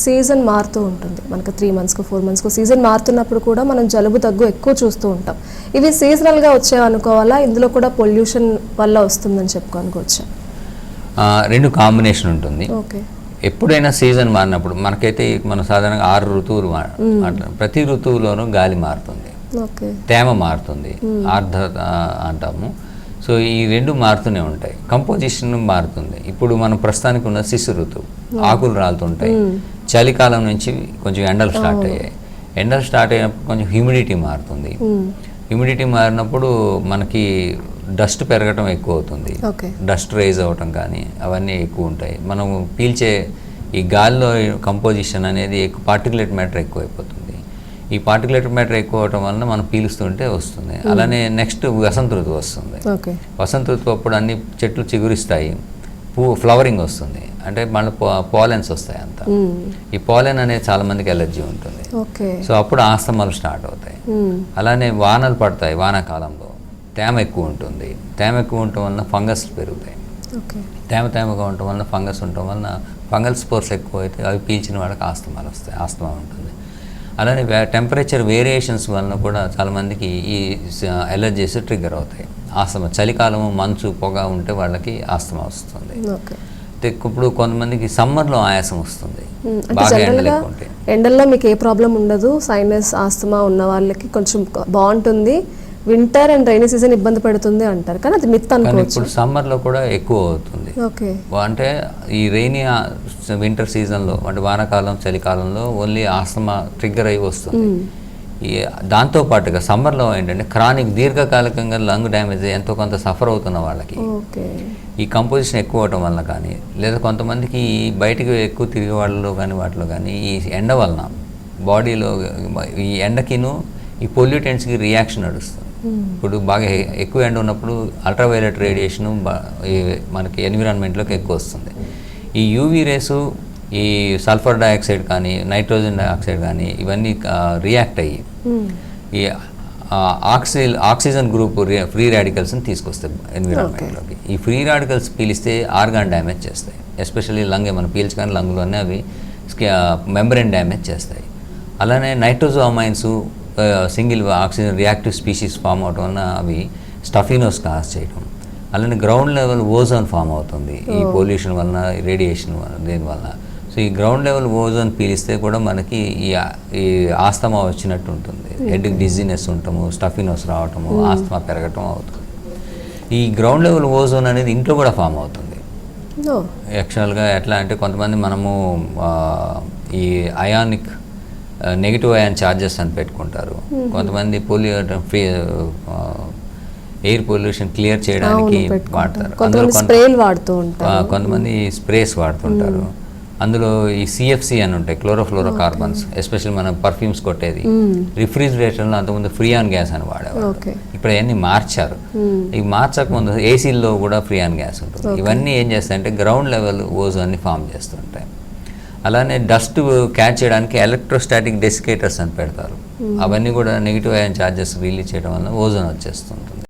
Season మారుతూ ఉంటుంది, మనకు 3 monthsకు 4 monthsకు సీజన్ మారుతున్నప్పుడు కూడా మనం జలుబు దగ్గు ఎక్కువ చూస్తూ ఉంటాం. ఇవి సీజనల్గా వచ్చాయి అనుకోవాలా, ఇందులో కూడా పొల్యూషన్ వల్ల వస్తుందని చెప్పుకోనుకోవచ్చా? రెండు కాంబినేషన్ ఉంటుంది. ఓకే. ఎప్పుడైనా సీజన్ మారినప్పుడు మనకైతే మనం సాధారణంగా 6 ఋతువులు ప్రతి ఋతువులోనూ గాలి మారుతుంది, తేమ మారుతుంది, ఆర్ద్రత అంటాము. సో ఈ రెండు మారుతూనే ఉంటాయి. కంపోజిషన్ మారుతుంది. ఇప్పుడు మనం ప్రస్తుతానికి ఉన్న శిశు ఋతువు, ఆకులు రాలుతుంటాయి. చలికాలం నుంచి కొంచెం ఎండలు స్టార్ట్ అయ్యాయి. ఎండలు స్టార్ట్ అయినప్పుడు కొంచెం హ్యూమిడిటీ మారుతుంది. హ్యూమిడిటీ మారినప్పుడు మనకి డస్ట్ పెరగటం ఎక్కువ అవుతుంది, డస్ట్ రైజ్ అవ్వటం కానీ అవన్నీ ఎక్కువ ఉంటాయి. మనం పీల్చే ఈ గాలిలో కంపోజిషన్ అనేది పార్టికులేట్ మ్యాటర్ ఎక్కువ అయిపోతుంది. ఈ పార్టికులేట్ మ్యాటర్ ఎక్కువ అవటం వలన మనం పీలుస్తుంటే వస్తుంది. అలానే నెక్స్ట్ వసంత ఋతువు వస్తుంది. వసంత ఋతువు అప్పుడు అన్ని చెట్లు చిగురిస్తాయి, ఫ్లవరింగ్ వస్తుంది, అంటే మళ్ళీ పాలెన్స్ వస్తాయి అంతా. ఈ పాలెన్ అనేది చాలా మందికి ఎలర్జీ ఉంటుంది. సో అప్పుడు ఆస్తమాలు స్టార్ట్ అవుతాయి. అలానే వానలు పడతాయి, వానాకాలంలో తేమ ఎక్కువ ఉంటుంది. తేమ ఎక్కువ ఉండటం వలన ఫంగస్ పెరుగుతాయి. తేమగా ఉండటం వలన ఫంగస్ ఉండటం వలన ఫంగల్ స్పోర్స్ ఎక్కువ అయితే అవి పీల్చిన వాళ్ళకి ఆస్తమాలు వస్తాయి, ఆస్తమా ఉంటుంది. అలానే టెంపరేచర్ వేరియేషన్స్ వలన కూడా చాలామందికి ఈ ఎలర్జీస్ ట్రిగ్గర్ అవుతాయి. ఆస్తమా, చలికాలము మంచు పొగ ఉంటే వాళ్ళకి ఆస్తమా వస్తుంది. ఇప్పుడు కొంతమందికి సమ్మర్లో ఆయాసం వస్తుంది, బాగా ఎండలు ఎక్కువ ఉంటాయి. ఎండల్లో మీకు ఏ ప్రాబ్లం ఉండదు, సైనస్ ఆస్తమా ఉన్న వాళ్ళకి కొంచెం బాగుంటుంది. వింటర్ అండ్ రైనీ సీజన్ ఇబ్బంది పెడుతుంది అంటారు, కానీ అది మిత్ అనుకోవచ్చు. ఇప్పుడు సమ్మర్లో కూడా ఎక్కువ అవుతుంది. అంటే ఈ రైనీ వింటర్ సీజన్లో అంటే వానాకాలం చలికాలంలో ఓన్లీ ఆస్తమా ట్రిగ్గర్ అయి వస్తుంది. దాంతో పాటుగా సమ్మర్లో ఏంటంటే క్రానిక్ దీర్ఘకాలికంగా లంగ్ డ్యామేజ్ ఎంతో కొంత సఫర్ అవుతున్న వాళ్ళకి ఈ కంపోజిషన్ ఎక్కువ అవటం వల్ల కానీ, లేదా కొంతమందికి బయటికి ఎక్కువ తిరిగే వాళ్ళలో కానీ వాటిలో కానీ ఈ ఎండ వలన బాడీలో ఈ ఎండకిను ఈ పొల్యూటెంట్స్కి రియాక్షన్ నడుస్తుంది. ఇప్పుడు బాగా ఎక్కువ ఎండ ఉన్నప్పుడు అల్ట్రావైలెట్ రేడియేషను మనకి ఎన్విరాన్మెంట్లోకి ఎక్కువ వస్తుంది. ఈ యూవీ రేసు, ఈ సల్ఫర్ డైఆక్సైడ్ కానీ నైట్రోజన్ డైఆక్సైడ్ కానీ ఇవన్నీ రియాక్ట్ అయ్యి ఈ ఆక్సిజన్ గ్రూప్ ఫ్రీ రాడికల్స్ని తీసుకొస్తాయి ఎన్విరాన్మెంట్లోకి. ఈ ఫ్రీ రాడికల్స్ పీలిస్తే ఆర్గాన్ డ్యామేజ్ చేస్తాయి. ఎస్పెషల్లీ లంగ్, మనం పీల్చగానే లంగ్లోనే అవి మెంబ్రెయిన్ డ్యామేజ్ చేస్తాయి. అలానే nitrosamines single oxygen reactive species form అవటం వలన అవి స్టఫినోస్ కాజ్ చేయడం. అలానే గ్రౌండ్ లెవెల్ ఓజోన్ ఫామ్ అవుతుంది ఈ పొల్యూషన్ వలన, రేడియేషన్ వలన, దీనివల్ల. సో ఈ గ్రౌండ్ లెవెల్ ఓజోన్ పీలిస్తే కూడా మనకి ఈ ఆస్తమా వచ్చినట్టు ఉంటుంది. హెడ్ డిజీనెస్ ఉండటము, స్టఫినోస్ రావటము, ఆస్తమా పెరగటం అవుతుంది. ఈ గ్రౌండ్ లెవెల్ ఓజోన్ అనేది ఇంట్లో కూడా ఫామ్ అవుతుంది. యాక్చువల్గా ఎట్లా అంటే కొంతమంది మనము ఈ అయానిక్ నెగిటివ్ అయాన్ ఛార్జెస్ అని పెట్టుకుంటారు. కొంతమంది ఫ్రీ ఎయిర్ పొల్యూషన్ క్లియర్ చేయడానికి వాడతారు. కొంతమంది స్ప్రేస్ వాడుతుంటారు. అందులో ఈ సిఎఫ్సి అని ఉంటాయి, క్లోరోఫ్లోరో కార్బన్స్. ఎస్పెషల్లీ మనం పర్ఫ్యూమ్స్ కొట్టేది. రిఫ్రిజిరేటర్లో అంతకుముందు ఫ్రీయాన్ గ్యాస్ అని వాడేవారు. ఇప్పుడు అవన్నీ మార్చారు. ఇవి మార్చక ముందు ఏసీల్లో కూడా ఫ్రీయాన్ గ్యాస్ ఉంటుంది. ఇవన్నీ ఏం చేస్తాయంటే గ్రౌండ్ లెవెల్ ఓజోన్ని ఫామ్ చేస్తుంటాయి. అలానే డస్ట్ క్యాచ్ చేయడానికి ఎలక్ట్రోస్టాటిక్ డెసికేటర్స్ అని పెడతారు. అవన్నీ కూడా నెగిటివ్ అయాన్ ఛార్జెస్ రిలీజ్ చేయడం వల్ల ఓజోన్ వచ్చేస్తుంటుంది.